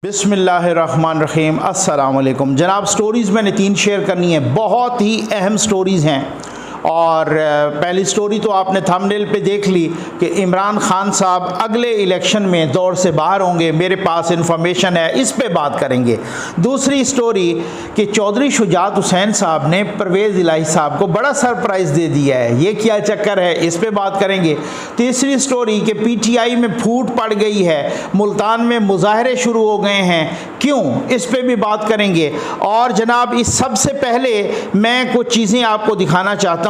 बिस्मिल्लाहिर्रहमानिर्रहीम अस्सलाम वालेकुम जनाब। स्टोरीज़ मैंने 3 शेयर करनी है, बहुत ही अहम स्टोरीज़ हैं। और पहली स्टोरी तो आपने थंबनेल पे देख ली कि इमरान खान साहब अगले इलेक्शन में दौर से बाहर होंगे, मेरे पास इंफॉर्मेशन है, इस पे बात करेंगे। दूसरी स्टोरी कि चौधरी शुजात हुसैन साहब ने परवेज़ इलाही साहब को बड़ा सरप्राइज़ दे दिया है, ये क्या चक्कर है, इस पे बात करेंगे। तीसरी स्टोरी कि PTI में फूट पड़ गई है, मुल्तान में मुजाहरे शुरू हो गए हैं, क्यों, इस पे भी बात करेंगे। और जनाब इस सबसे पहले मैं कुछ चीज़ें आपको दिखाना चाहता हूँ।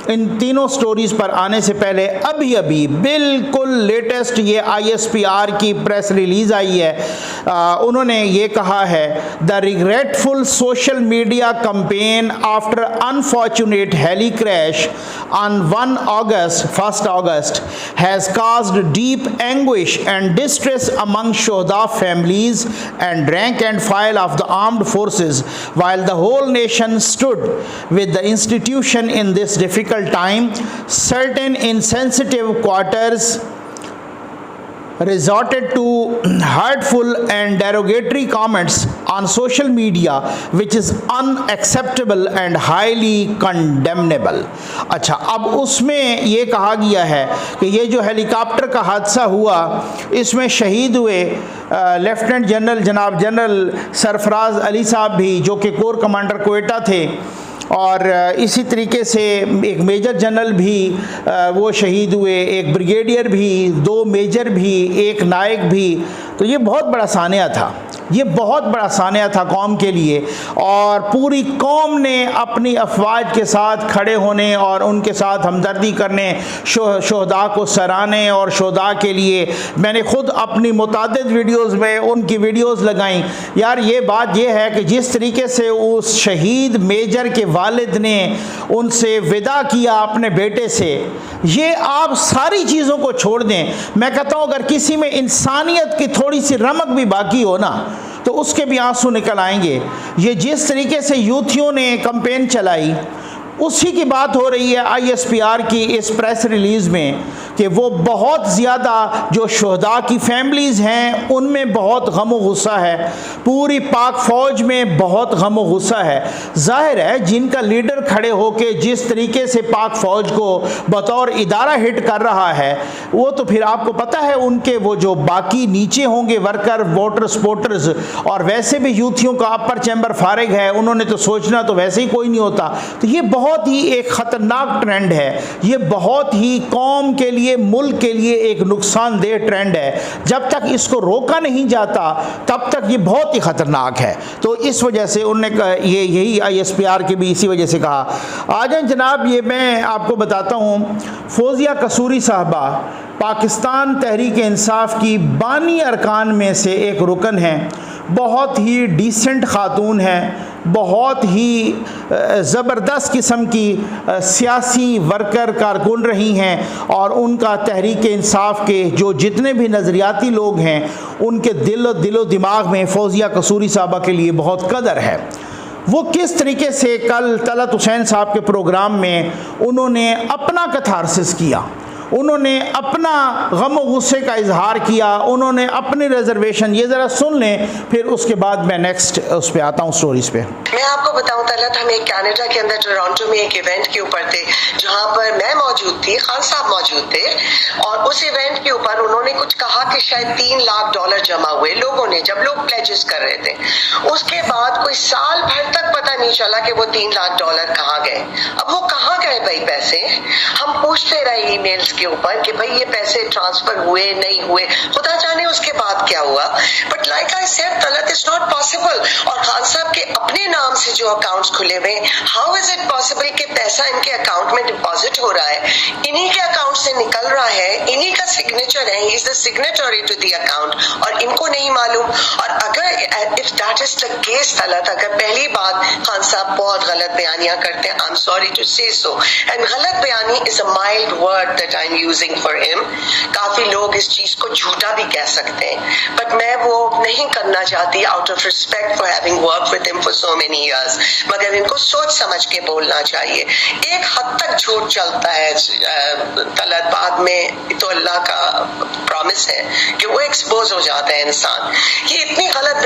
इन तीनों स्टोरीज पर आने से पहले अभी अभी बिल्कुल लेटेस्ट ये ISPR की प्रेस रिलीज आई है। उन्होंने ये कहा है, the regretful social media campaign after unfortunate heli crash on 1 August has caused deep anguish and distress among Shohada families and rank and file of the armed forces, while the whole nation stood with the institution in this difficult time. Certain insensitive quarters resorted to hurtful and derogatory comments on social media, which is unacceptable and highly condemnable. अच्छा, अब उसमें ये कहा गया है कि ये जो हेलीकॉप्टर का हादसा हुआ, इसमें शहीद हुए लेफ्टिनेंट जनरल जनाब जनरल सरफराज अली साहब भी, जो कि कोर कमांडर क्वेटा थे, और इसी तरीके से एक मेजर जनरल भी वो शहीद हुए, एक ब्रिगेडियर भी, 2 मेजर भी, एक नायक भी। तो ये बहुत बड़ा सानिया था, ये बहुत बड़ा सानिया था कौम के लिए। और पूरी कौम ने अपनी अफवाज के साथ खड़े होने और उनके साथ हमदर्दी करने, शोहदा को सराहने, और शोहदा के लिए मैंने ख़ुद अपनी मुतादिद वीडियोज़ में उनकी वीडियोज़ लगाई। यार ये बात ये है कि जिस तरीके से उस शहीद मेजर के वालिद ने उनसे विदा किया अपने बेटे से, ये आप सारी चीज़ों को छोड़ दें। मैं कहता हूँ अगर किसी में इंसानियत की थोड़ी सी रमक भी बाकी हो ना, तो उसके भी आंसू निकल आएंगे। ये जिस तरीके से यूथियों ने कैंपेन चलाई, उसी की बात हो रही है ISPR की इस प्रेस रिलीज़ में, कि वो बहुत ज़्यादा जो शोहदा की फैमिलीज़ हैं उनमें बहुत गम व गुस्सा है, पूरी पाक फ़ौज में बहुत गम व गुस्सा है। ज़ाहिर है जिनका लीडर खड़े होके जिस तरीके से पाक फ़ौज को बतौर इदारा हिट कर रहा है, वो तो फिर आपको पता है उनके वो जो बाकी नीचे होंगे वर्कर, वोटर सपोर्टर्स, और वैसे भी यूथियों का अपर चैम्बर फारिग है, उन्होंने तो सोचना तो वैसे ही कोई नहीं होता। तो ये बहुत ही एक ख़तरनाक ट्रेंड है, ये बहुत ही कौम के लिए, मुल्क के लिए एक नुकसानदेह ट्रेंड है। जब तक इसको रोका नहीं जाता तब तक ये बहुत ही ख़तरनाक है। तो इस वजह से उन्होंने यही ISPR के भी इसी वजह से कहा। आज जनाब ये मैं आपको बताता हूँ, फौजिया कसूरी साहबा पाकिस्तान तहरीक इंसाफ की बानी अरकान में से एक रुकन हैं, बहुत ही डिसेंट खातून हैं, बहुत ही ज़बरदस्त किस्म की सियासी वर्कर कारकुन रही हैं, और उनका तहरीक इंसाफ के जो जितने भी नज़रियाती लोग हैं उनके दिलो दिमाग में फौजिया कसूरी साहबा के लिए बहुत कदर है। वो किस तरीके से कल तलत हुसैन साहब के प्रोग्राम में उन्होंने अपना कथारसिस किया, उन्होंने अपना गम व गुस्से का इजहार किया, उन्होंने अपनी रिजर्वेशन, ये ज़रा सुन लें, फिर उसके बाद मैं नेक्स्ट उस पर आता हूँ स्टोरीज पे। मैं आपको बताऊं तलत, हम एक कनाडा के अंदर टोरंटो में एक इवेंट के ऊपर थे, जहां पर मैं मौजूद थी, खान साहब मौजूद थे, और उस इवेंट के ऊपर उन्होंने कुछ कहा कि शायद $3 लाख जमा हुए लोगों ने, जब लोग प्लेजेस कर रहे थे। उसके बाद कोई साल भर तक पता नहीं चला कि वो $3 लाख कहाँ गए। अब वो कहाँ गए भाई पैसे? हम पूछते रहे ईमेल्स के ऊपर कि भाई ये पैसे ट्रांसफर हुए नहीं हुए, खुदा जाने उसके बाद क्या हुआ। But like I said Talat, it's not possible. और खान साहब के अपने नाम से जो अकाउंट्स खुले हुए, हाउ इज इट पॉसिबल कि पैसा इनके अकाउंट में डिपॉजिट हो रहा है, इन्हीं के अकाउंट से निकल रहा है, इन्हीं का सिग्नेचर है, he is the signatory to the account, और इनको नहीं मालूम। और अगर if that is the case Talat, अगर पहली बात खान साहब बहुत गलत बयानियां करते हैं, आई एम सॉरी टू से सो, एंड गलत बयानी is a mild word that I am using for him. काफी लोग इस चीज को झूठा भी कह सकते हैं, बट मैं वो नहीं करना चाहती out of respect for having work with him for so many years. मगर इनको सोच समझ के बोलना चाहिए। एक हद तक झूठ चलता है तलत, बाद में तो अल्लाह का प्रॉमिस है कि वो एक्सपोज हो जाता है इंसान। ये इतनी गलत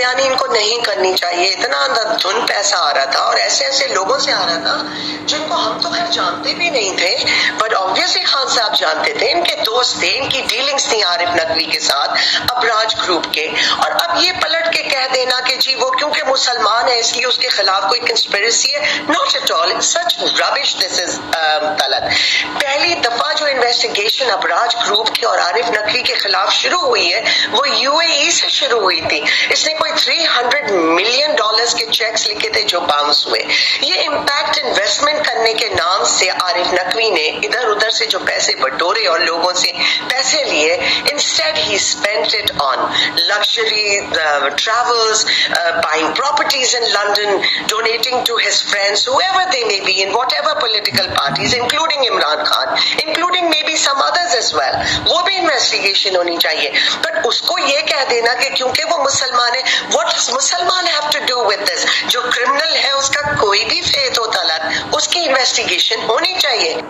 नहीं करनी चाहिए। इतना अंधाधुंध पैसा आ रहा था और ऐसे ऐसे लोगों से आ रहा था जिनको हम तो खैर जानते भी नहीं थे, बट ऑब्वियसली खान साहब जानते थे, इनके दोस्त थे, इनकी डीलिंग्स थी आरिफ नकवी के साथ, अबराज ग्रुप के। और अब ये पलट के कह देना कि जी वो क्योंकि मुसलमान है इसलिए उसके खिलाफ कोई कंस्पिरेसी है, not at all, such rubbish this is Talat. पहली दफा जो इन्वेस्टिगेशन अबराज ग्रुप के और आरिफ नकवी के खिलाफ शुरू हुई है वो यूएई से शुरू हुई थी। इसने कोई $300 मिलियन के चेक्स लिखे थे जो बाउंस हुए। ये इम्पैक्ट इन्वेस्टमेंट करने के नाम से आरिफ नकवी ने इधर उधर से जो पैसे बटोरे और लोगों से पैसे लिए, instead he spent it on luxury travels, buying properties in London, donating to his friends, whoever they may be, in whatever political parties, including Imran Khan, including maybe some others as well. वो भी investigation होनी चाहिए। But उसको ये कह देना कि क्योंकि वो मुसलमान है, what does मुसलमान have to do with this? जो क्रिमिनल है उसका कोई भी फेथ हो तलत, उसकी इन्वेस्टिगेशन होनी चाहिए।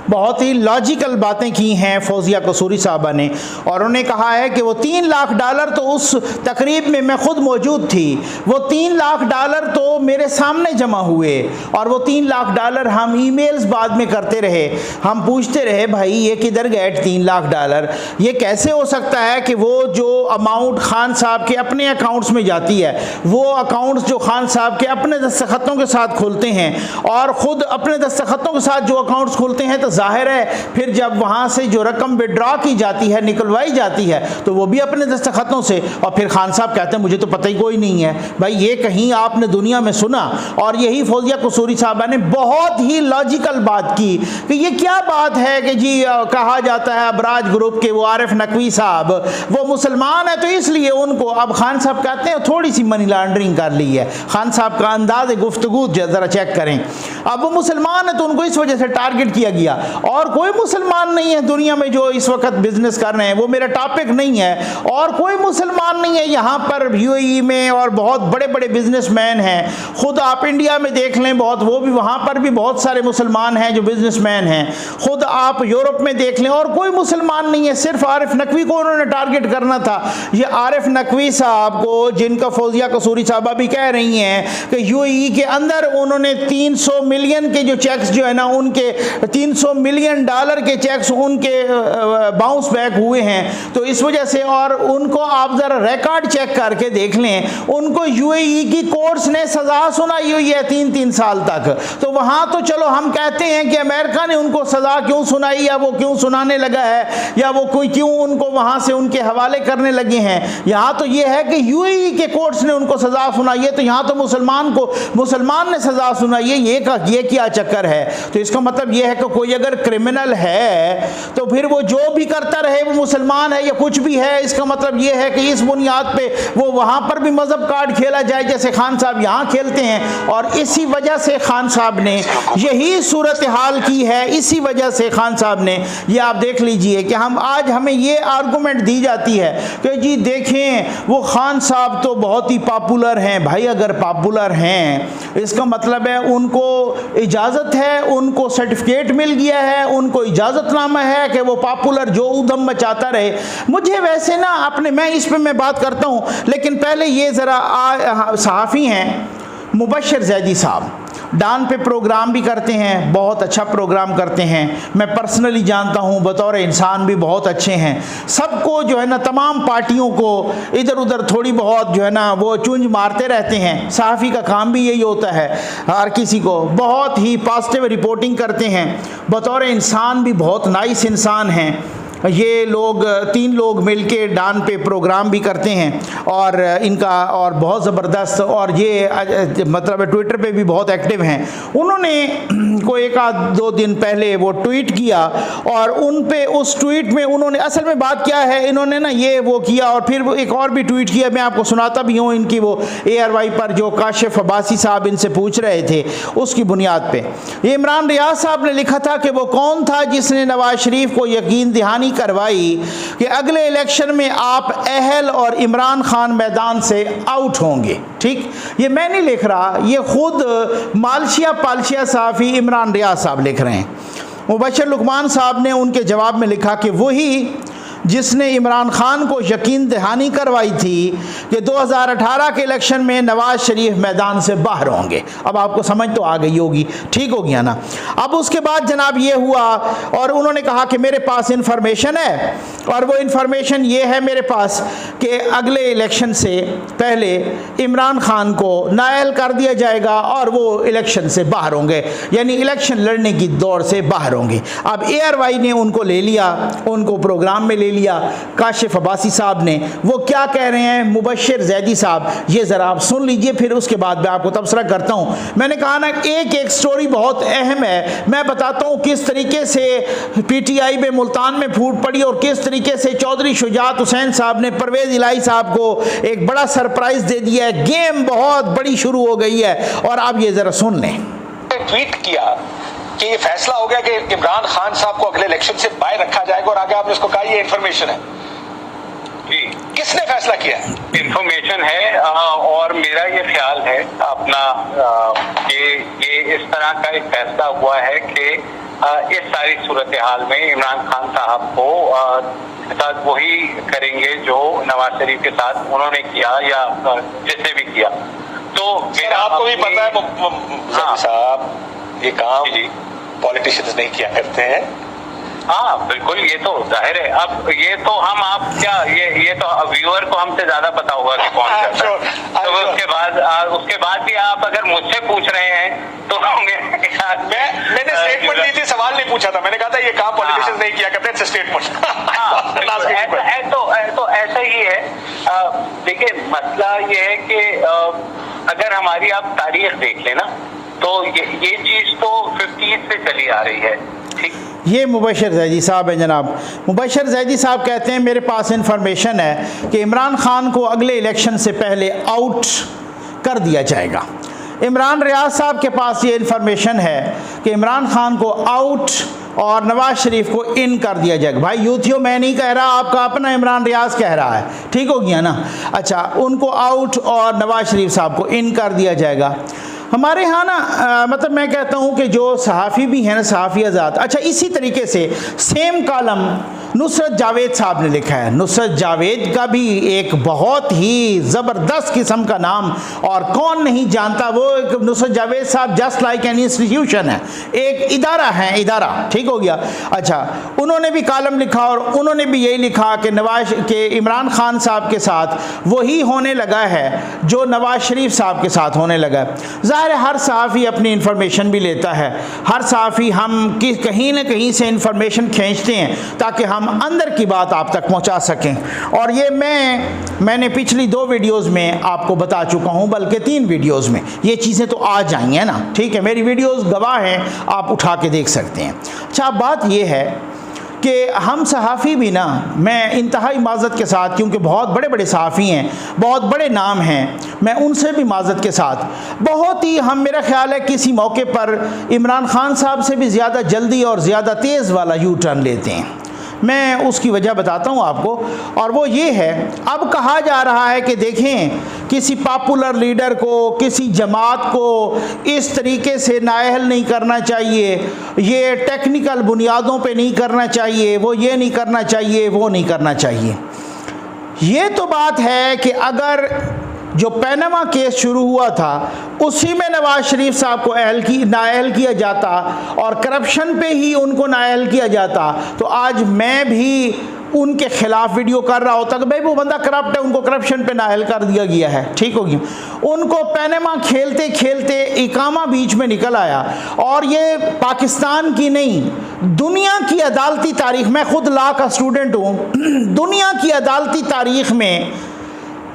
बहुत ही लॉजिकल बातें की हैं फौजिया कसूरी साहबा ने, और उन्होंने कहा है कि वो $3 लाख तो उस तकरीब में मैं खुद मौजूद थी, वो $3 लाख तो मेरे सामने जमा हुए, और वो $3 लाख हम ईमेल्स बाद में करते रहे, हम पूछते रहे भाई ये किधर गए $3 लाख, ये कैसे हो सकता है कि वो जो अमाउंट खान साहब के अपने अकाउंट्स में जाती है, वो अकाउंट्स जो खान साहब के अपने दस्तखतों के साथ खुलते हैं, और ख़ुद अपने दस्तखतों के साथ जो अकाउंट्स खुलते हैं, तो जाहिर है फिर जब वहाँ से जो रकम विड्रॉ की जाती है, निकलवाई जाती है, तो वो भी अपने दस्तखतों से। और फिर खान साहब कहते हैं मुझे तो पता ही कोई नहीं है। भाई ये कहीं आपने दुनिया में सुना? और यही फौजिया कसूरी साहबा ने बहुत ही लॉजिकल बात की कि ये क्या बात है कि जी कहा जाता है अबराज ग्रुप के वो आरिफ नकवी साहब वो मुसलमान है तो इसलिए उनको, अब खान साहब कहते हैं थोड़ी सी मनी लॉन्ड्रिंग कर ली है। खान साहब का अंदाज गुफ्तगू ज़रा चेक करें। अब वो मुसलमान है तो उनको इस वजह से टारगेट किया गया, और कोई मुसलमान नहीं है दुनिया में जो इस वक्त बिजनेस कर रहे हैं, वो मेरा टॉपिक नहीं है, और कोई मुसलमान नहीं है यहाँ पर यूएई में, और बहुत बड़े बड़े बिजनेसमैन हैं। खुद आप इंडिया में देख लें, बहुत वो भी वहाँ पर भी बहुत सारे मुसलमान हैं जो बिजनेसमैन हैं। खुद आप यूरोप में देख लें और कोई मुसलमान नहीं है, सिर्फ आरिफ नकवी को उन्होंने टारगेट करना था। ये आरिफ नकवी साहब को, जिनका फौजिया कसूरी साहबा भी कह रही हैं कि यूएई के अंदर उन्होंने 300 मिलियन के जो चेक्स जो है ना, उनके $300 मिलियन के चेक्स उनके बाउंस बैक हुए हैं, तो इस वजह से, और उनको आप ज़रा रिकॉर्ड चेक करके देख लें, उनको यूएई की कोर्ट्स ने सज़ा सुनाई हुई है 3-3 साल तक। तो वहाँ तो चलो हम कहते हैं कि अमेरिका ने उनको सज़ा क्यों सुनाई, या वो क्यों सुनाने लगा है, या वो कोई क्यों उनको वहाँ से उनके हवाले करने लगे हैं। यहाँ तो ये है कि यूएई के कोर्ट्स ने उनको सज़ा सुनाई है, तो यहाँ तो मुसलमान ने सज़ा सुनाई है। ये क्या चक्कर है? तो इसका मतलब ये है कि कोई अगर क्रिमिनल है तो फिर वो जो भी करता रहे, वो मुसलमान है या कुछ भी है, इसका मतलब ये है कि इस बुनियाद पे वो वहाँ पर भी मजहब कार्ड खेला जाए जैसे खान साहब यहाँ खेलते हैं। और इसी वजह से खान साहब ने यही सूरत हाल की है, इसी वजह से खान साहब ने, ये आप देख लीजिए कि हमें ये आर्गूमेंट दी जाती है कि जी देखें वो खान साहब तो बहुत ही पॉपुलर हैं। भाई अगर पॉपुलर हैं इसका मतलब है उनको इजाज़त है, उनको सर्टिफिकेट मिल गया है, उनको इजाज़तनामा है कि वो पॉपुलर जो उधम मचाता रहे। मुझे वैसे ना मैं इस पे मैं बात करता हूँ, लेकिन पहले ये ज़रा सहाफ़ी हैं मुबशर जैदी साहब, डान पे प्रोग्राम भी करते हैं, बहुत अच्छा प्रोग्राम करते हैं, मैं पर्सनली जानता हूँ, बतौर इंसान भी बहुत अच्छे हैं। सबको जो है ना, तमाम पार्टियों को इधर उधर थोड़ी बहुत जो है ना वो चुंझ मारते रहते हैं। सहाफ़ी का काम भी यही होता है, हर किसी को बहुत ही पॉजिटिव रिपोर्टिंग करते हैं, बतौर इंसान भी बहुत नाइस इंसान हैं। ये लोग 3 लोग मिलके डान पे प्रोग्राम भी करते हैं, और इनका और बहुत ज़बरदस्त, और ये मतलब ट्विटर पे भी बहुत एक्टिव हैं। उन्होंने को 1-2 दिन पहले वो ट्वीट किया, और उन पे उस ट्वीट में उन्होंने असल में बात क्या है, इन्होंने ना ये वो किया, और फिर एक और भी ट्वीट किया, मैं आपको सुनाता भी हूँ। इनकी वो ARY पर जो काशिफ अब्बासी साहब इनसे पूछ रहे थे, उसकी बुनियाद पे ये इमरान रियाज साहब ने लिखा था कि वो कौन था जिसने नवाज शरीफ को यकीन दहानी करवाई कि अगले इलेक्शन में आप अहल और इमरान खान मैदान से आउट होंगे। ठीक, ये मैं नहीं लिख रहा, ये खुद पालशिया सहाफ़ी इमरान रियाज साहब लिख रहे हैं। मुबशर लुकमान साहब ने उनके जवाब में लिखा कि वही जिसने इमरान खान को यकीन दहानी करवाई थी कि 2018 के इलेक्शन में नवाज शरीफ मैदान से बाहर होंगे। अब आपको समझ तो आ गई होगी, ठीक हो गया ना। अब उसके बाद जनाब ये हुआ और उन्होंने कहा कि मेरे पास इंफॉर्मेशन है, और वो इंफॉर्मेशन ये है मेरे पास कि अगले इलेक्शन से पहले इमरान खान को नाअहल कर दिया जाएगा और वो इलेक्शन से बाहर होंगे, यानी इलेक्शन लड़ने की दौड़ से बाहर होंगे। अब ARY ने उनको ले लिया, उनको प्रोग्राम में ले लिया। काशिफ अब्बासी साहब ने, वो क्या कह रहे हैं, मुबश्शिर जैदी साहब, ये ज़रा आप सुन लीजिए, फिर उसके बाद मैं आपको तबसरा करता हूँ। मैंने कहा ना एक एक स्टोरी बहुत अहम है, मैं बताता हूँ किस तरीके से PTI में मुल्तान में फूट पड़ी और किस तरीके से चौधरी शुजात हुसैन साहब ने परवेज़ इलाही साहब को एक बड़ा सरप्राइज़ दे दिया है। गेम बहुत बड़ी शुरू हो गई है, और आप ये ज़रा सुन लें। ट्वीट किया कि ये फैसला हो गया कि इमरान खान साहब को अगले इलेक्शन से बाहर रखा जाएगा, और आगे आपने उसको कहा ये इन्फॉर्मेशन है। जी, किसने फैसला किया? इंफॉर्मेशन है, और मेरा ये ख्याल है अपना कि ये इस तरह का एक फैसला हुआ है कि इस सारी सूरत हाल में इमरान खान साहब को साथ वही करेंगे जो नवाज शरीफ के साथ उन्होंने किया या जिसने भी किया। तो मेरा आपको भी पता है साहब, ये काम पॉलिटिशियंस नहीं किया करते हैं। हाँ बिल्कुल, ये तो जाहिर है। अब ये तो हम आप क्या ये तो व्यूअर को हमसे ज्यादा पता होगा कि कौन करता है। तो उसके बाद भी आप अगर मुझसे पूछ रहे हैं तो मैंने स्टेटमेंट दी थी, सवाल नहीं पूछा था। मैंने कहा था ये काम पॉलिटिशियंस नहीं किया करते, इट्स स्टेटमेंट। तो ऐसा ही है। देखिए मसला ये है कि अगर हमारी आप तारीख देख लेना तो ये चीज तो 50s से चली आ रही है। ठीक, ये मुबश्शिर जैदी साहब हैं जनाब। मुबश्शिर जैदी साहब कहते हैं मेरे पास इंफॉर्मेशन है कि इमरान खान को अगले इलेक्शन से पहले आउट कर दिया जाएगा। इमरान रियाज साहब के पास ये इंफॉर्मेशन है कि इमरान खान को आउट और नवाज शरीफ को इन कर दिया जाएगा। भाई यूथियों, मैं नहीं कह रहा, आपका अपना इमरान रियाज कह रहा है, ठीक हो गया ना। अच्छा, उनको आउट और नवाज शरीफ साहब को इन कर दिया जाएगा। हमारे यहाँ ना मतलब मैं कहता हूँ कि जो सहाफ़ी भी हैं ना, सहाफ़ी आज़ाद, अच्छा इसी तरीके से सेम कॉलम नुसरत जावेद साहब ने लिखा है। नुसरत जावेद का भी एक बहुत ही ज़बरदस्त किस्म का नाम, और कौन नहीं जानता वो। एक नुसरत जावेद साहब जस्ट लाइक एन इंस्टीट्यूशन है, एक इदारा है, इदारा, ठीक हो गया। अच्छा, उन्होंने भी कॉलम लिखा और उन्होंने भी यही लिखा कि नवाज के इमरान खान साहब के साथ वही होने लगा है जो नवाज शरीफ साहब के साथ होने लगा है। ज़ाहिर है हर सहाफ़ी अपनी इंफॉर्मेशन भी लेता है, हर सहाफ़ी हम कहीं ना कहीं से इंफॉर्मेशन खींचते हैं ताकि हम अंदर की बात आप तक पहुंचा सकें। और ये मैंने पिछली 2 वीडियोस में आपको बता चुका हूं, बल्कि 3 वीडियोस में ये चीज़ें तो आ जाएंगी, है ना, ठीक है। मेरी वीडियोस गवाह हैं, आप उठा के देख सकते हैं। अच्छा, बात ये है कि हम सहाफ़ी भी ना, मैं इंतहाई माज़रत के साथ, क्योंकि बहुत बड़े बड़े सहाफ़ी हैं, बहुत बड़े नाम हैं, मैं उनसे भी माज़रत के साथ बहुत ही हम, मेरा ख्याल है किसी मौके पर इमरान खान साहब से भी ज़्यादा जल्दी और ज़्यादा तेज़ वाला यू टर्न लेते हैं। मैं उसकी वजह बताता हूँ आपको, और वो ये है, अब कहा जा रहा है कि देखें किसी पॉपुलर लीडर को, किसी जमात को इस तरीके से नाअहल नहीं करना चाहिए, ये टेक्निकल बुनियादों पे नहीं करना चाहिए, वो ये नहीं करना चाहिए, वो नहीं करना चाहिए। ये तो बात है कि अगर जो पैनामा केस शुरू हुआ था उसी में नवाज शरीफ साहब को नाअहल किया जाता और करप्शन पे ही उनको नाअहल किया जाता, तो आज मैं भी उनके खिलाफ वीडियो कर रहा होता कि भाई वो बंदा करप्ट है, उनको करप्शन पे नाअहल कर दिया गया है, ठीक होगी। उनको पैनामा खेलते खेलते इकामा बीच में निकल आया, और ये पाकिस्तान की नहीं दुनिया की अदालती तारीख, मैं खुद लॉ का स्टूडेंट हूँ, दुनिया की अदालती तारीख में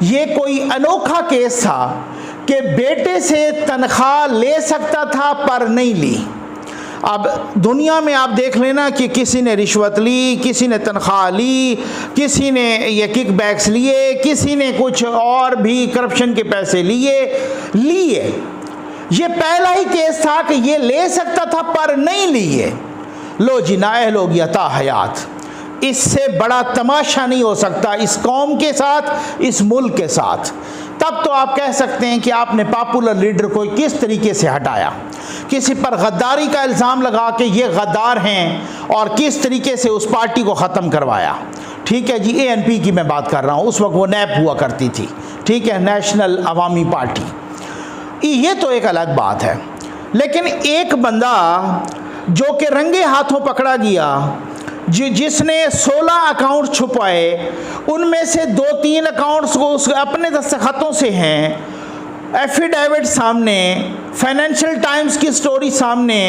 ये कोई अनोखा केस था कि बेटे से तनख्वाह ले सकता था पर नहीं ली। अब दुनिया में आप देख लेना कि किसी ने रिश्वत ली, किसी ने तनख्वाह ली, किसी ने ये किकबैक्स लिए, किसी ने कुछ और भी करप्शन के पैसे लिए। ये पहला ही केस था कि ये ले सकता था पर नहीं लिए, लो जी नाअहल हो गया ता हयात। इससे बड़ा तमाशा नहीं हो सकता इस कौम के साथ, इस मुल्क के साथ। तब तो आप कह सकते हैं कि आपने पॉपुलर लीडर को किस तरीके से हटाया, किसी पर गद्दारी का इल्ज़ाम लगा के ये गद्दार हैं और किस तरीके से उस पार्टी को ख़त्म करवाया। ठीक है जी, ANP की मैं बात कर रहा हूँ, उस वक्त वो NAP हुआ करती थी, ठीक है, नेशनल अवामी पार्टी। ये तो एक अलग बात है। लेकिन एक बंदा जो कि रंगे हाथों पकड़ा गया, जिसने 16 अकाउंट छुपाए, उनमें से 2-3 अकाउंट्स को उसके अपने दस्तखतों से हैं, एफिडेविट सामने, फाइनेंशियल टाइम्स की स्टोरी सामने,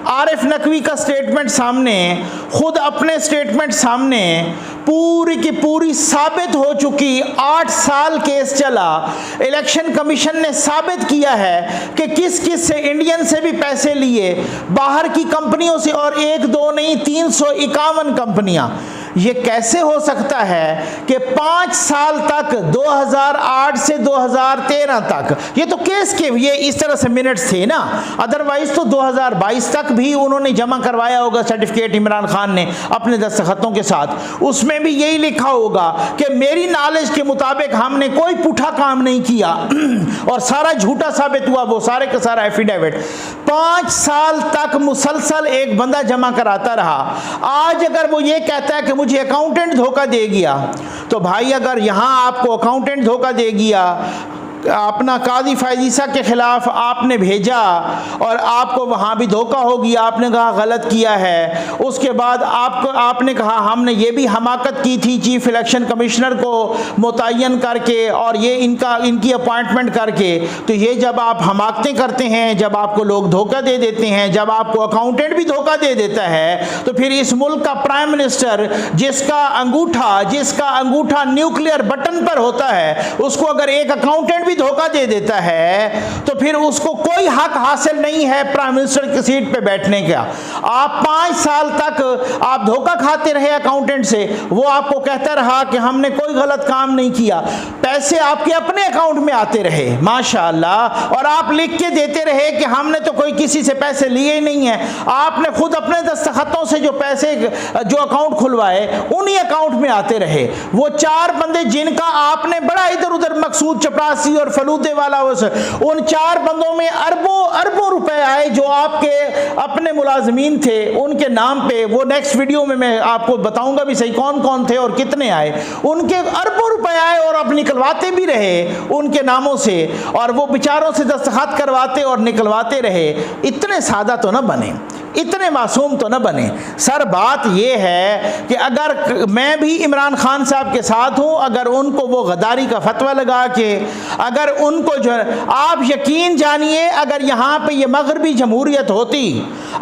आरिफ नकवी का स्टेटमेंट सामने, खुद अपने स्टेटमेंट सामने, पूरी की पूरी साबित हो चुकी। 8 साल केस चला, इलेक्शन कमीशन ने साबित किया है कि किस किस से, इंडियन से भी पैसे लिए, बाहर की कंपनियों से, और 1-2 नहीं 351 कंपनियां। ये कैसे हो सकता है कि 5 साल तक 2008 से 2013 तक, ये तो केस के ये इस तरह से मिनट्स थे ना, अदरवाइज तो 2022 तक भी उन्होंने जमा करवाया होगा सर्टिफिकेट इमरान खान ने अपने दस्तखतों के साथ। उसमें भी यही लिखा होगा कि मेरी नॉलेज के मुताबिक हमने कोई पुठा काम नहीं किया और सारा झूठा साबित हुआ, वो सारे का सारा एफिडेविट। 5 साल तक मुसलसल एक बंदा जमा कराता रहा। आज अगर वो ये कहता है कि मुझे अकाउंटेंट धोखा दे गया, तो भाई अगर यहां आपको अकाउंटेंट धोखा दे गया, अपना काजी फायजीसा के खिलाफ आपने भेजा और आपको वहाँ भी धोखा हो गया, आपने कहा गलत किया है, उसके बाद आपने कहा हमने ये भी हमाकत की थी चीफ इलेक्शन कमिश्नर को मुतय्यन करके और ये इनकी अपॉइंटमेंट करके। तो ये जब आप हमाकतें करते हैं, जब आपको लोग धोखा दे देते हैं, जब आपको अकाउंटेंट भी धोखा दे देता है, तो फिर इस मुल्क का प्राइम मिनिस्टर जिसका अंगूठा न्यूक्लियर बटन पर होता है, उसको अगर एक अकाउंटेंट धोखा दे देता है तो फिर उसको कोई हक हासिल नहीं है प्राइम मिनिस्टर की सीट पे बैठने का। आप 5 साल तक आप धोखा खाते रहे अकाउंटेंट से, वो आपको कहता रहा कि हमने कोई गलत काम नहीं किया, पैसे आपके अपने अकाउंट में आते रहे माशाअल्लाह, और आप लिख के देते रहे कि हमने तो कोई किसी से पैसे लिए ही नहीं है। आपने खुद अपने दस्तखतों से जो पैसे जो अकाउंट खुलवाए उन्हीं अकाउंट में आते रहे। वो 4 बंदे जिनका आपने बड़ा इधर उधर मकसूद चपरासी और फलूदे वाला, उन 4 बंदों में अरबों रुपए आए जो आपके अपने मुलाजमीन थे उनके नाम पे। वो नेक्स्ट वीडियो में मैं आपको बताऊंगा भी सही कौन कौन थे और कितने आए। उनके अरबों रुपए आए और अब निकलवाते भी रहे उनके नामों से, और वो बेचारों से दस्तखत करवाते और निकलवाते रहे। इतने सादा तो ना बने, इतने मासूम तो न बने सर। बात यह है कि अगर मैं भी इमरान खान साहब के साथ हूं, अगर उनको वो गद्दारी का फतवा लगा के, अगर उनको जो, आप यकीन जानिए अगर यहाँ पे ये मगरबी जमहूरियत होती,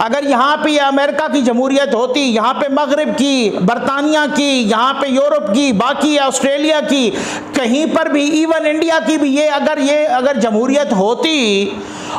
अगर यहाँ पे ये अमेरिका की जमहूरियत होती, यहाँ पे मगरब की, बरतानिया की, यहाँ पे यूरोप की, बाकी ऑस्ट्रेलिया की, कहीं पर भी, इवन इंडिया की भी, ये अगर जमहूरियत होती,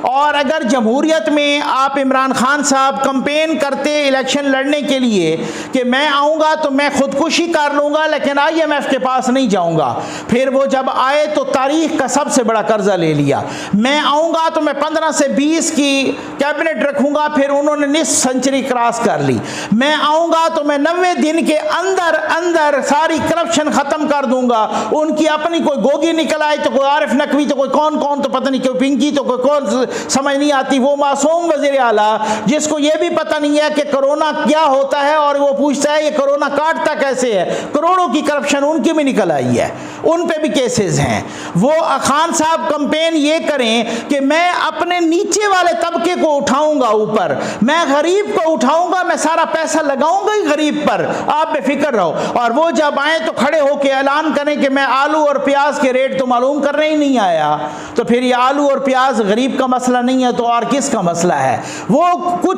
और अगर जमहूरियत में आप इमरान खान साहब कैंपेन करते इलेक्शन लड़ने के लिए कि मैं आऊँगा तो मैं खुदकुशी कर लूँगा लेकिन IMF के पास नहीं जाऊँगा, फिर वो जब आए तो तारीख का सबसे बड़ा कर्जा ले लिया। मैं आऊँगा तो मैं 15 से 20 की कैबिनेट रखूँगा, फिर उन्होंने 20 सेंचुरी क्रॉस कर ली। मैं आऊँगा तो मैं 90 दिन के अंदर सारी करप्शन ख़त्म कर दूँगा। उनकी अपनी कोई गोगी निकल आए तो कोई आरिफ नकवी तो कोई कौन तो पता नहीं, कोई पिंकी तो कोई कौन समझ नहीं आती, वो मासूम वज़ीर आला जिसको ये भी पता नहीं है कि कोरोना क्या होता है, और वो पूछता है ये कोरोना काटता कैसे है। करोड़ों की करप्शन उनकी भी निकल आई है, उन पे भी केसेस हैं। वो खान साहब कैंपेन ये करें कि मैं अपने नीचे वाले तबके को उठाऊंगा ऊपर, मैं गरीब को उठाऊंगा, मैं सारा पैसा लगाऊंगा ही गरीब पर, आप बेफिक्र रहो। और वो जब आए तो खड़े होकर ऐलान करें कि मैं आलू और प्याज के रेट तो मालूम करने ही नहीं आया, तो फिर ये आलू और प्याज गरीब का मसला नहीं है तो और किसका मसला है। वो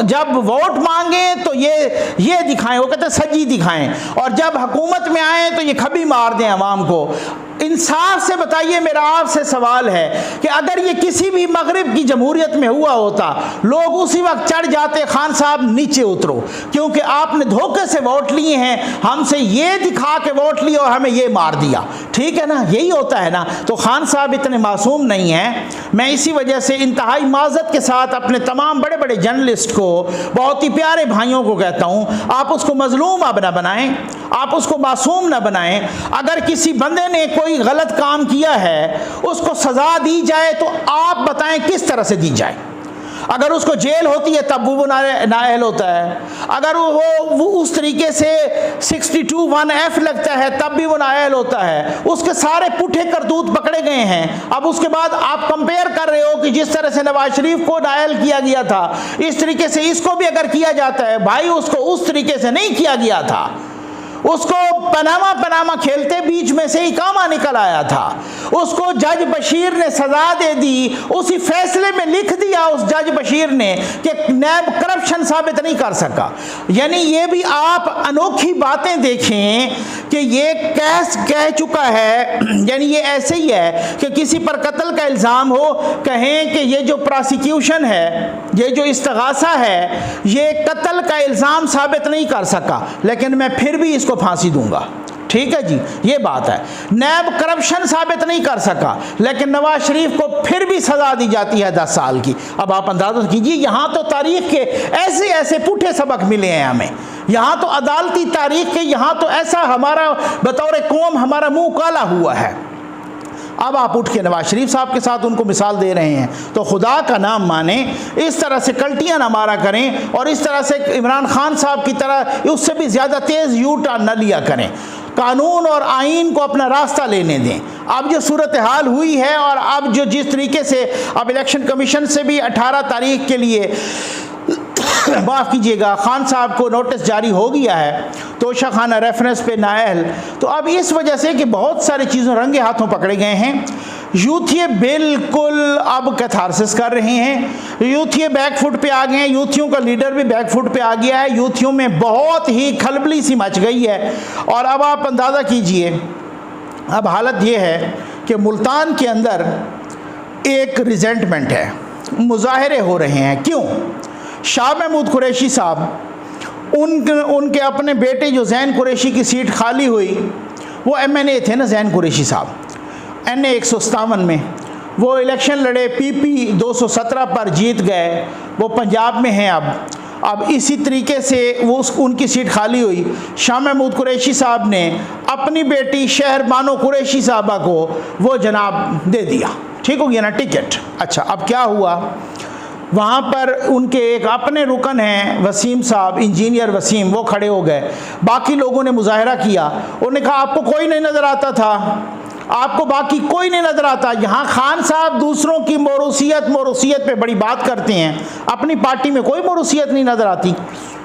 जब वोट मांगे तो ये दिखाएं, वो कहते सज्जी दिखाएं, और जब हुकूमत में आए तो ये खबी मार दें अवाम को। इंसाफ से बताइए, मेरा आपसे सवाल है कि अगर ये किसी भी मगरिब की जमहूरियत में हुआ होता, लोग उसी वक्त चढ़ जाते खान साहब नीचे उतरो, क्योंकि आपने धोखे से वोट लिए हैं, हमसे ये दिखा के वोट लिए और हमें ये मार दिया। ठीक है ना, यही होता है ना। तो खान साहब इतने मासूम नहीं हैं। मैं इसी वजह से इंतहाई माजरत के साथ अपने तमाम बड़े बड़े जर्नलिस्ट को, बहुत ही प्यारे भाइयों को कहता हूँ, आप उसको मजलूम अब ना बनाएं। आप उसको मासूम ना बनाएं। अगर किसी बंदे ने कोई गलत काम किया है उसको सज़ा दी जाए तो आप बताएं किस तरह से दी जाए। अगर उसको जेल होती है तब वो नाअहल होता है, अगर वो उस तरीके से 62(1)(f लगता है तब भी वो नाअहल होता है। उसके सारे पुठे करतूत पकड़े गए हैं। अब उसके बाद आप कंपेयर कर रहे हो कि जिस तरह से नवाज शरीफ को नाअहल किया गया था इस तरीके से इसको भी अगर किया जाता है। भाई उसको उस तरीके से नहीं किया गया था, उसको पनामा खेलते बीच में से ही कामा निकल आया था। उसको जज बशीर ने सजा दे दी, उसी फैसले में लिख दिया उस जज बशीर ने कि नैब करप्शन साबित नहीं कर सका। यानी ये भी आप अनोखी बातें देखें कि ये कह चुका है। यानी ये ऐसे ही है कि किसी पर कत्ल का इल्ज़ाम हो, कहें कि ये जो प्रोसिक्यूशन है, ये जो इस्तिगासा है, ये कत्ल का इल्ज़ाम साबित नहीं कर सका, लेकिन मैं फिर भी इसको फांसी दूंगा। ठीक है जी, ये बात है। नैब करप्शन साबित नहीं कर सका, लेकिन नवाज शरीफ को फिर भी सजा दी जाती है 10 साल की। अब आप अंदाजा कीजिए, यहाँ तो तारीख के ऐसे ऐसे पुठे सबक मिले हैं हमें। यहाँ तो अदालती तारीख के, यहाँ तो ऐसा हमारा बतौर कौम हमारा मुंह काला हुआ है। अब आप उठ के नवाज शरीफ साहब के साथ उनको मिसाल दे रहे हैं, तो खुदा का नाम माने, इस तरह से कल्टियाँ ना मारा करें और इस तरह से इमरान खान साहब की तरह उससे भी ज़्यादा तेज़ यू टर्न न लिया करें। कानून और आइन को अपना रास्ता लेने दें। अब जो सूरत हाल हुई है और अब जो जिस तरीके से अब इलेक्शन कमीशन से भी 18 तारीख के लिए माफ़ कीजिएगा खान साहब को नोटिस जारी हो गया है तोशाखाना रेफरेंस पे नाअहल, तो अब इस वजह से कि बहुत सारी चीज़ों रंगे हाथों पकड़े गए हैं। यूथिये बिल्कुल अब कैथारसिस कर रहे हैं, यूथिये बैकफुट पे आ गए हैं, यूथियों का लीडर भी बैकफुट पे आ गया है। यूथियों में बहुत ही खलबली सी मच गई है। और अब आप अंदाज़ा कीजिए, अब हालत ये है कि मुल्तान के अंदर एक रिजेंटमेंट है, मुजाहरे हो रहे हैं। क्यों? शाह महमूद कुरैशी साहब, उनके अपने बेटे जो जैन कुरैशी की सीट खाली हुई, वो MNA थे ना जैन कुरैशी साहब, NA 157 में वो इलेक्शन लड़े, PP 217 पर जीत गए, वो पंजाब में हैं। अब इसी तरीके से वो उनकी सीट खाली हुई। शाह महमूद कुरैशी साहब ने अपनी बेटी शहर बानो कुरैशी साहबा को वो जनाब दे दिया, ठीक हो गया ना, टिकट। अच्छा, अब क्या हुआ, वहाँ पर उनके एक अपने रुकन हैं वसीम साहब, इंजीनियर वसीम, वो खड़े हो गए। बाकी लोगों ने मुजाहरा किया, उन्होंने कहा आपको कोई नहीं नज़र आता था, आपको बाकी कोई नहीं नज़र आता। यहाँ खान साहब दूसरों की मोरूसियत पे बड़ी बात करते हैं, अपनी पार्टी में कोई मोरूसियत नहीं नज़र आती।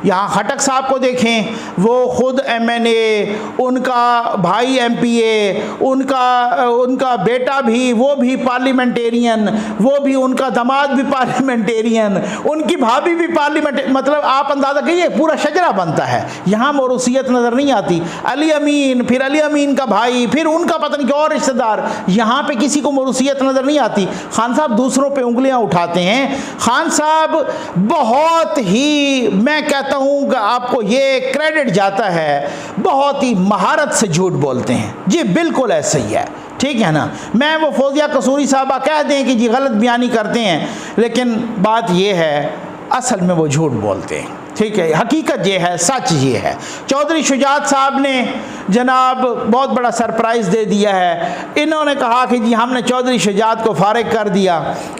यहाँ खटक साहब को देखें, वो ख़ुद MNA, उनका भाई MPA, उनका बेटा भी, वो भी पार्लियामेंटेरियन, वो भी उनका दामाद भी पार्लियामेंटेरियन, उनकी भाभी भी पार्लियामेंटेरियन। मतलब आप अंदाज़ा कीजिए पूरा शजरा बनता है। यहाँ मोरूसियत नज़र नहीं आती। अली अमीन, फिर अली अमीन का भाई, फिर उनका पता नहीं क्या और रिश्तेदार, यहाँ पे किसी को मोरूसियत नज़र नहीं आती। खान साहब दूसरों पे उंगलियाँ उठाते हैं। खान साहब बहुत ही, मैं कहता हूँ कि आपको ये क्रेडिट जाता है, बहुत ही महारत से झूठ बोलते हैं जी, बिल्कुल ऐसे ही है, ठीक है ना। मैं वो फौजिया कसूरी साहबा कह दें कि जी गलत बयानी करते हैं, लेकिन बात ये है असल में वो झूठ बोलते हैं, ठीक है। हकीकत ये है, सच ये है। चौधरी शुजात साहब ने जनाब बहुत बड़ा सरप्राइज़ दे दिया है। इन्होंने कहा कि जी हमने चौधरी शुजात को फारिग कर दिया।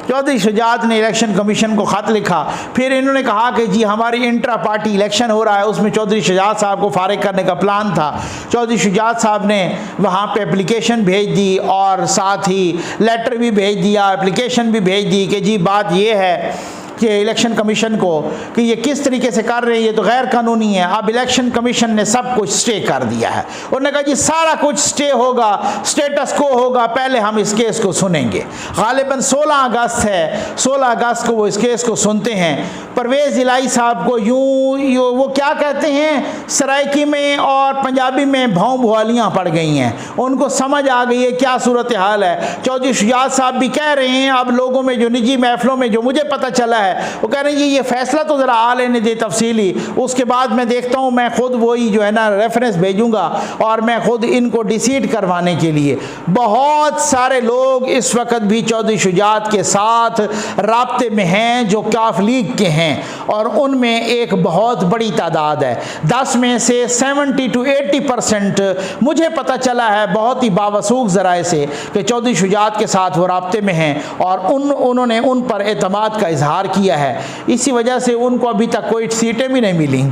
चौधरी शुजात ने इलेक्शन कमीशन को ख़त लिखा, फिर इन्होंने कहा कि जी हमारी इंट्रा पार्टी इलेक्शन हो रहा है, उसमें चौधरी शुजात साहब को फारिग करने का प्लान था। चौधरी शुजात साहब ने वहाँ पे एप्लीकेशन भेज दी और साथ ही लेटर भी भेज दिया, एप्लीकेशन भी भेज दी कि जी बात ये है कि इलेक्शन कमीशन को कि ये किस तरीके से कर रहे हैं, ये तो गैर कानूनी है। अब इलेक्शन कमीशन ने सब कुछ स्टे कर दिया है। उन्होंने कहा जी सारा कुछ स्टे होगा, स्टेटस को होगा, पहले हम इस केस को सुनेंगे। गालिबन 16 अगस्त है, 16 अगस्त को वो इस केस को सुनते हैं। परवेज़ इलाही साहब को यूँ वो क्या कहते हैं, सराइकी में और पंजाबी में भाव भुआलियाँ पड़ गई हैं, उनको समझ आ गई है क्या सूरत हाल है। चौधरी शुजात साहब भी कह रहे हैं अब लोगों में जो निजी महफिलों में जो मुझे पता चला है है, वो कह रहे हैं ये फ़ैसला तो ज़रा आ लेने दे तफसीली, उसके बाद मैं देखता हूँ, मैं ख़ुद वही जो है ना रेफरेंस भेजूँगा और मैं ख़ुद इनको डिसीड करवाने के लिए। बहुत सारे लोग इस वक्त भी चौधरी शुजात के साथ राब्ते में हैं जो काफ लीग के हैं, और उनमें एक बहुत बड़ी तादाद है, 10 में से 70 to 80% मुझे पता चला है बहुत ही बावसूख ज़राए से कि चौधरी शुजात के साथ वो राब्ते में हैं और उन्होंने उन पर एतमाद का इजहार किया है। इसी वजह से उनको अभी तक कोई सीटें भी नहीं मिली,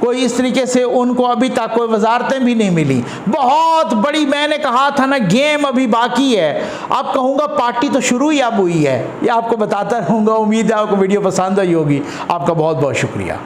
कोई इस तरीके से उनको अभी तक कोई वजारतें भी नहीं मिली। बहुत बड़ी, मैंने कहा था ना, गेम अभी बाकी है। अब कहूँगा पार्टी तो शुरू ही अब हुई है, ये आपको बताता रहूँगा। उम्मीद है आपको वीडियो पसंद आई होगी। आपका बहुत बहुत शुक्रिया।